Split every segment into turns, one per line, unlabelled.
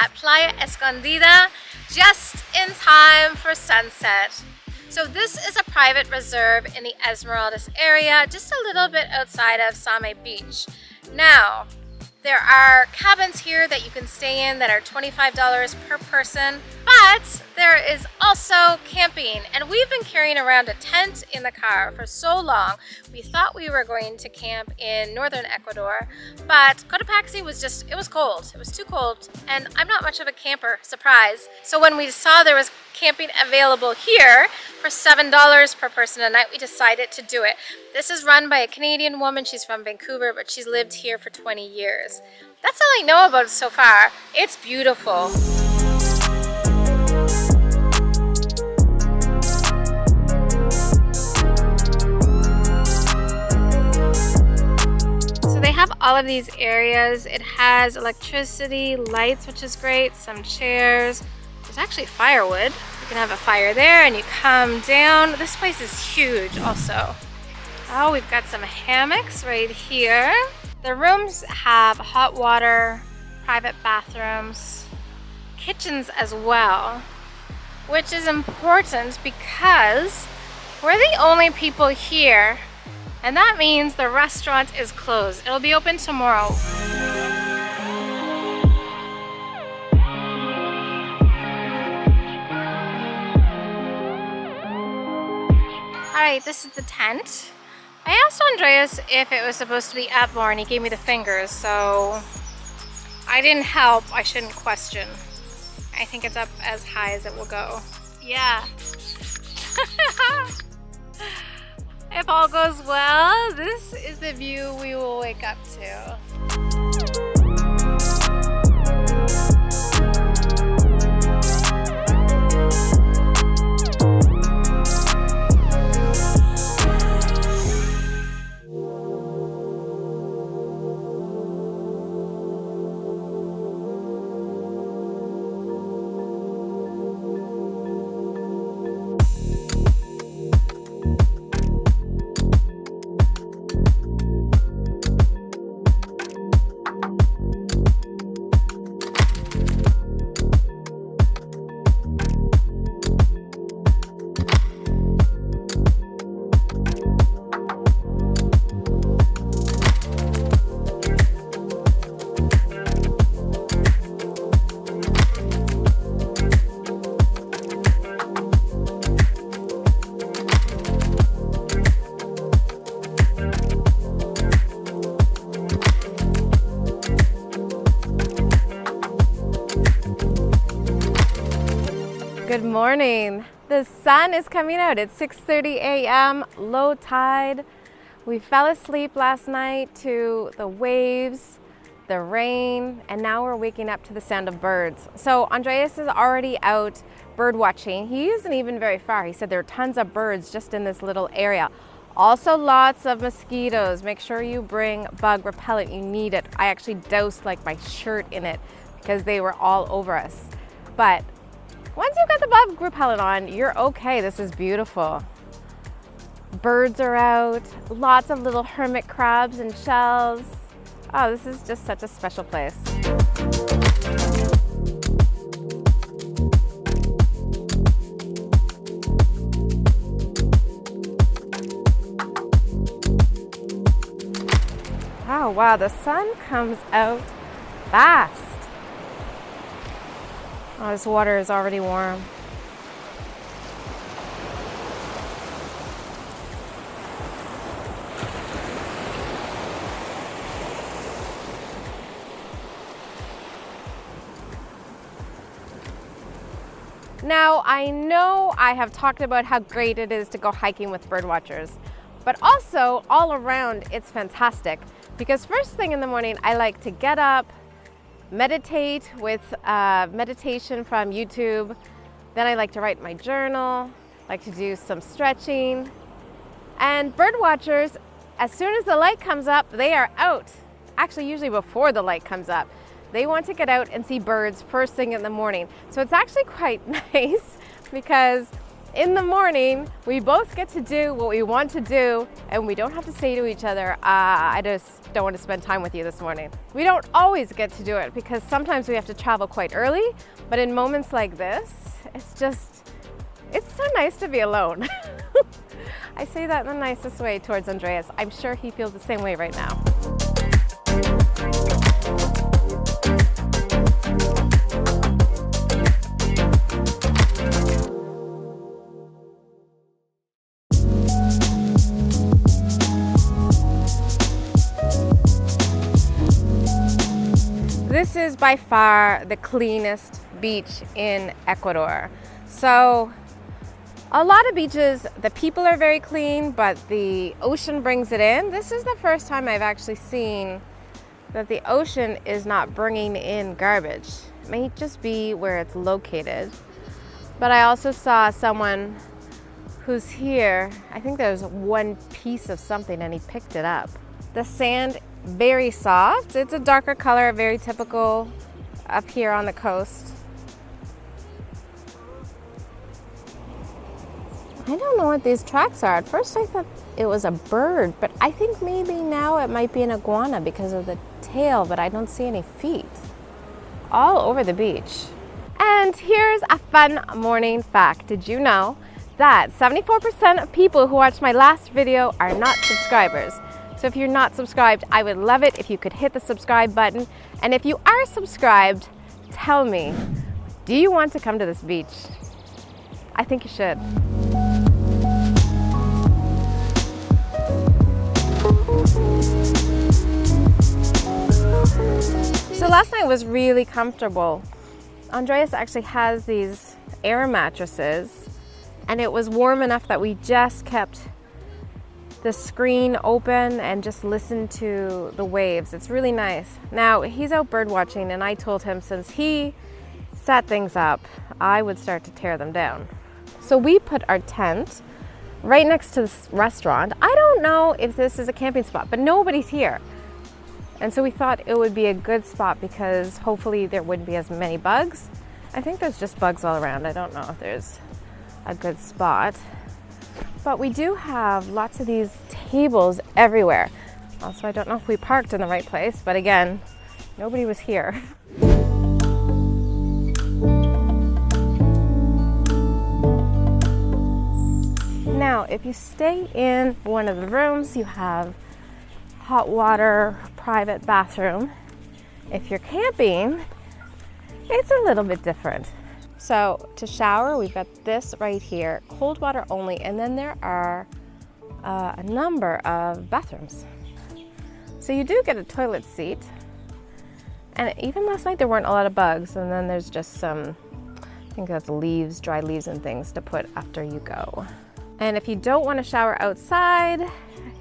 at Playa Escondida just in time for sunset. So this is a private reserve in the Esmeraldas area, just a little bit outside of Same Beach. Now, there are cabins here that you can stay in that are $25 per person, but there is also camping. And we've been carrying around a tent in the car for so long. We thought we were going to camp in northern Ecuador, but Cotopaxi was it was cold. It was too cold, and I'm not much of a camper, surprise. So when we saw there was camping available here for $7 per person a night, we decided to do it. This is run by a Canadian woman. She's from Vancouver, but she's lived here for 20 years. That's all I know about it so far. It's beautiful. So they have all of these areas. It has electricity, lights, which is great, some chairs. There's actually firewood. You can have a fire there and you come down. This place is huge also. Oh, we've got some hammocks right here. The rooms have hot water, private bathrooms, kitchens as well, which is important because we're the only people here, and that means the restaurant is closed. It'll be open tomorrow. All right, this is the tent. I asked Andreas if it was supposed to be up more and he gave me the fingers, so I didn't help. I shouldn't question. I think it's up as high as it will go. Yeah. If all goes well, this is the view we will wake up to. Good morning. The sun is coming out. It's 6:30 a.m., low tide. We fell asleep last night to the waves, the rain, and now we're waking up to the sound of birds. So Andreas is already out bird watching. He isn't even very far. He said there are tons of birds just in this little area. Also lots of mosquitoes. Make sure you bring bug repellent. You need it. I actually doused like my shirt in it because they were all over us. But once you've got the bug repellent on, you're okay. This is beautiful. Birds are out, lots of little hermit crabs and shells. Oh, this is just such a special place. Oh, wow, the sun comes out fast. Oh, this water is already warm. Now, I know I have talked about how great it is to go hiking with birdwatchers, but also all around it's fantastic because first thing in the morning I like to get up, meditate with meditation from YouTube. Then I like to write my journal, like to do some stretching. And bird watchers, as soon as the light comes up, they are out. Actually, usually before the light comes up. They want to get out and see birds first thing in the morning. So it's actually quite nice because
In the morning, we both get to do what we want to do, and we don't have to say to each other, I just don't want to spend time with you this morning. We don't always get to do it because sometimes we have to travel quite early, but in moments like this, it's so nice to be alone. I say that in the nicest way towards Andreas. I'm sure he feels the same way right now. This is by far the cleanest beach in Ecuador. So a lot of beaches, the people are very clean, but the ocean brings it in. This is the first time I've actually seen that the ocean is not bringing in garbage. It may just be where it's located. But I also saw someone who's here, I think there's one piece of something and he picked it up. The sand, very soft. It's a darker color, very typical up here on the coast. I don't know what these tracks are. At first I thought it was a bird, but I think maybe now it might be an iguana because of the tail, but I don't see any feet. All over the beach. And here's a fun morning fact. Did you know that 74% of people who watched my last video are not subscribers? So if you're not subscribed, I would love it if you could hit the subscribe button. And if you are subscribed, tell me, do you want to come to this beach? I think you should. So last night was really comfortable. Andreas actually has these air mattresses, and it was warm enough that we just kept the screen open and just listen to the waves. It's really nice. Now, he's out bird watching, and I told him since he set things up, I would start to tear them down. So we put our tent right next to this restaurant. I don't know if this is a camping spot, but nobody's here. And so we thought it would be a good spot because hopefully there wouldn't be as many bugs. I think there's just bugs all around. I don't know if there's a good spot. But we do have lots of these tables everywhere. Also, I don't know if we parked in the right place, but again, nobody was here. Now, if you stay in one of the rooms, you have hot water, private bathroom. If you're camping, it's a little bit different. So to shower, we've got this right here, cold water only, and then there are a number of bathrooms. So you do get a toilet seat, and even last night there weren't a lot of bugs, and then there's just some, I think that's leaves, dry leaves and things to put after you go. And if you don't want to shower outside,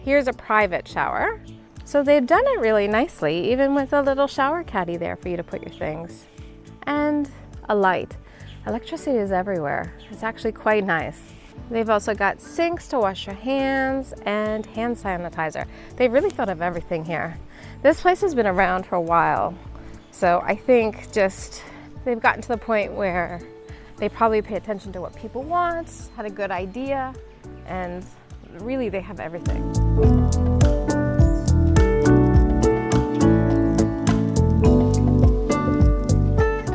here's a private shower. So they've done it really nicely, even with a little shower caddy there for you to put your things. And a light. Electricity is everywhere. It's actually quite nice. They've also got sinks to wash your hands and hand sanitizer. They've really thought of everything here. This place has been around for a while. So I think just they've gotten to the point where they probably pay attention to what people want, had a good idea, and really they have everything.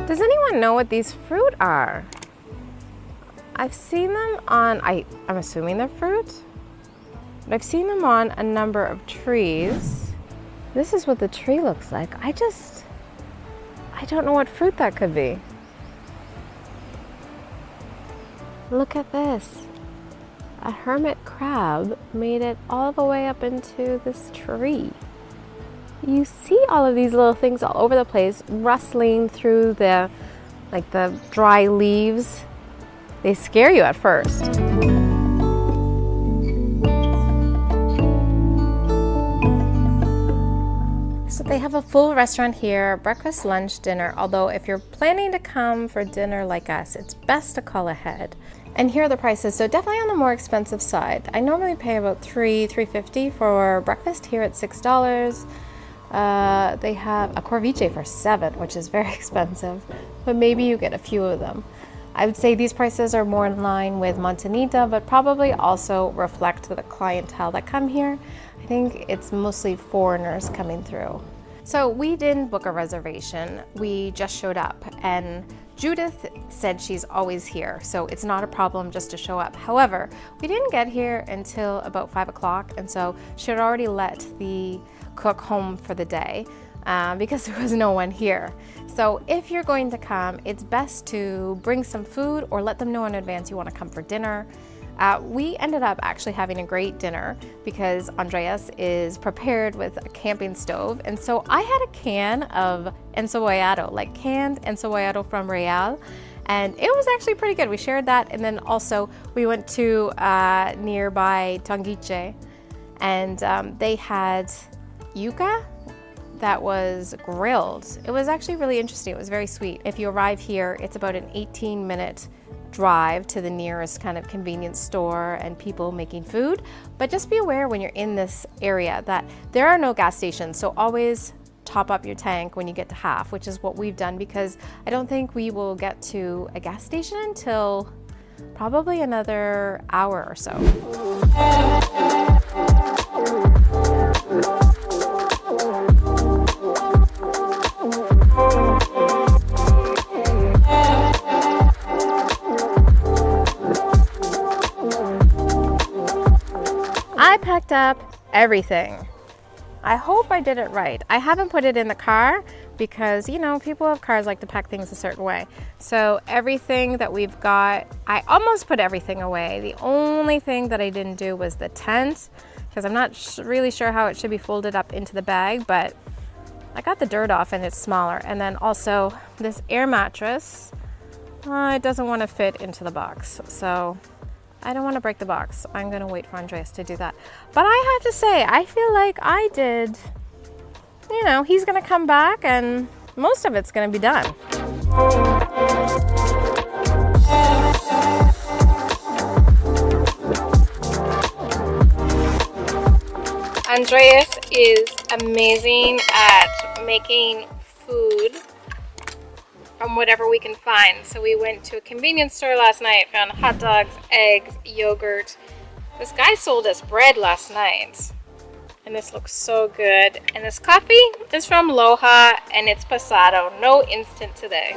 Does anyone know what these fruit are? I've seen them on, I'm assuming they're fruit, but I've seen them on a number of trees. This is what the tree looks like. I don't know what fruit that could be. Look at this. A hermit crab made it all the way up into this tree. You see all of these little things all over the place rustling through the dry leaves. They scare you at first. So they have a full restaurant here, breakfast, lunch, dinner, although if you're planning to come for dinner like us, it's best to call ahead. And here are the prices, so definitely on the more expensive side. I normally pay about $3.50 for breakfast, here at $6. They have a corviche for $7, which is very expensive, but maybe you get a few of them. I would say these prices are more in line with Montanita, but probably also reflect the clientele that come here. I think it's mostly foreigners coming through. So we didn't book a reservation, we just showed up, and Judith said she's always here, so it's not a problem just to show up. However, we didn't get here until about 5 o'clock, and so she had already let the cook home for the day because there was no one here. So if you're going to come, it's best to bring some food or let them know in advance you want to come for dinner. We ended up actually having a great dinner because Andreas is prepared with a camping stove. And so I had a can of encebollado, like canned encebollado from Real. And it was actually pretty good. We shared that. And then also we went to nearby Tanguiche, and they had yuca that was grilled. It was actually really interesting. It was very sweet. If you arrive here, it's about an 18-minute drive to the nearest kind of convenience store and people making food. But just be aware when you're in this area that there are no gas stations, so always top up your tank when you get to half, which is what we've done, because I don't think we will get to a gas station until probably another hour or so. I packed up everything. I hope I did it right. I haven't put it in the car because, you know, people have cars like to pack things a certain way. So everything that we've got, I almost put everything away. The only thing that I didn't do was the tent, because I'm not really sure how it should be folded up into the bag, but I got the dirt off and it's smaller. And then also this air mattress, it doesn't want to fit into the box. So I don't want to break the box, so I'm going to wait for Andreas to do that. But I have to say, I feel like I did, you know, he's going to come back and most of it's going to be done. Andreas is amazing at making food from whatever we can find. So we went to a convenience store last night, found hot dogs, eggs, yogurt. This guy sold us bread last night, and this looks so good. And this coffee is from Loja, and it's pasado, no instant today.